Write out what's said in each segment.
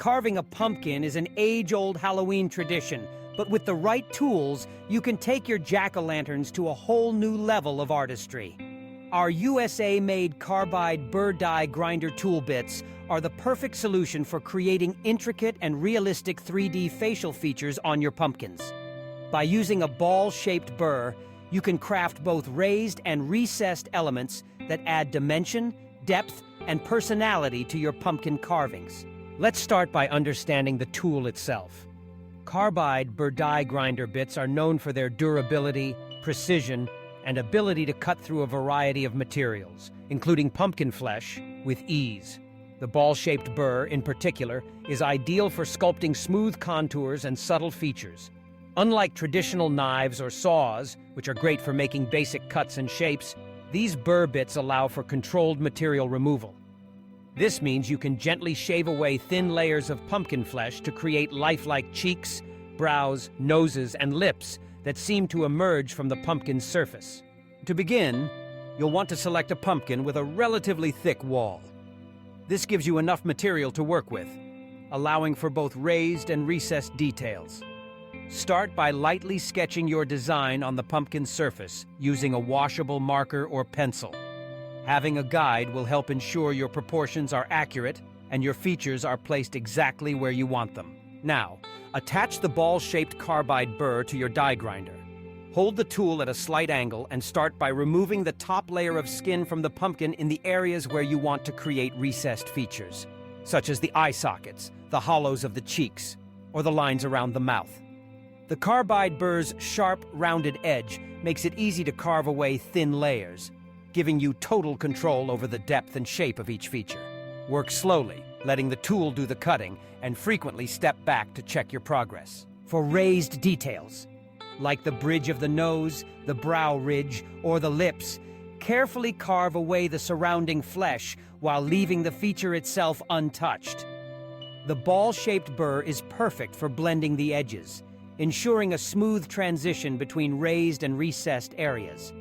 Carving a pumpkin is an age-old Halloween tradition, but with the right tools, you can take your jack-o'-lanterns to a whole new level of artistry. Our USA-made carbide burr die grinder tool bits are the perfect solution for creating intricate and realistic 3D facial features on your pumpkins. By using a ball-shaped burr, you can craft both raised and recessed elements that add dimension, depth, and personality to your pumpkin carvings. Let's start by understanding the tool itself. Carbide burr die grinder bits are known for their durability, precision, and ability to cut through a variety of materials, including pumpkin flesh, with ease. The ball-shaped burr, in particular, is ideal for sculpting smooth contours and subtle features. Unlike traditional knives or saws, which are great for making basic cuts and shapes, these burr bits allow for controlled material removal. This means you can gently shave away thin layers of pumpkin flesh to create lifelike cheeks, brows, noses, and lips that seem to emerge from the pumpkin's surface. To begin, you'll want to select a pumpkin with a relatively thick wall. This gives you enough material to work with, allowing for both raised and recessed details. Start by lightly sketching your design on the pumpkin's surface using a washable marker or pencil. Having a guide will help ensure your proportions are accurate and your features are placed exactly where you want them. Now, attach the ball-shaped carbide burr to your die grinder. Hold the tool at a slight angle and start by removing the top layer of skin from the pumpkin in the areas where you want to create recessed features, such as the eye sockets, the hollows of the cheeks, or the lines around the mouth. The carbide burr's sharp, rounded edge makes it easy to carve away thin layers, giving you total control over the depth and shape of each feature. Work slowly, letting the tool do the cutting, and frequently step back to check your progress. For raised details, like the bridge of the nose, the brow ridge, or the lips, carefully carve away the surrounding flesh while leaving the feature itself untouched. The ball-shaped burr is perfect for blending the edges, ensuring a smooth transition between raised and recessed areas.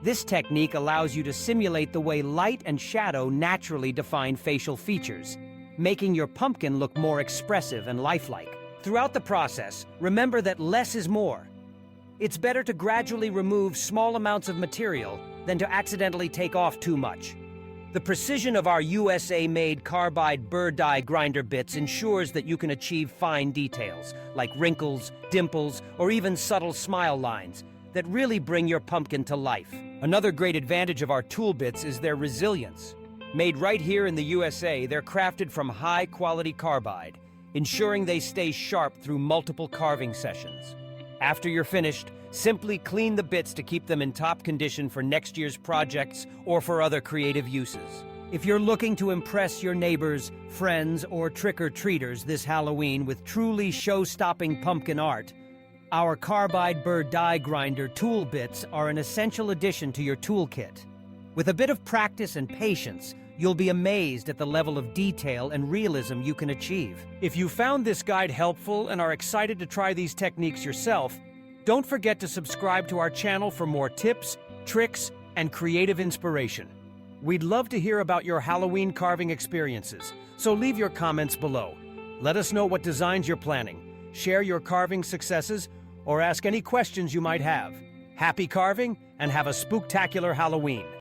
This technique allows you to simulate the way light and shadow naturally define facial features, making your pumpkin look more expressive and lifelike. Throughout the process, remember that less is more. It's better to gradually remove small amounts of material than to accidentally take off too much. The precision of our USA-made carbide burr die grinder bits ensures that you can achieve fine details, like wrinkles, dimples, or even subtle smile lines, that really bring your pumpkin to life. Another great advantage of our tool bits is their resilience. Made right here in the USA, they're crafted from high-quality carbide, ensuring they stay sharp through multiple carving sessions. After you're finished, simply clean the bits to keep them in top condition for next year's projects or for other creative uses. If you're looking to impress your neighbors, friends, or trick-or-treaters this Halloween with truly show-stopping pumpkin art, our carbide burr die grinder tool bits are an essential addition to your toolkit. With a bit of practice and patience, you'll be amazed at the level of detail and realism you can achieve. If you found this guide helpful and are excited to try these techniques yourself, don't forget to subscribe to our channel for more tips, tricks, and creative inspiration. We'd love to hear about your Halloween carving experiences, so leave your comments below. Let us know what designs you're planning, share your carving successes, or ask any questions you might have. Happy carving, and have a spooktacular Halloween!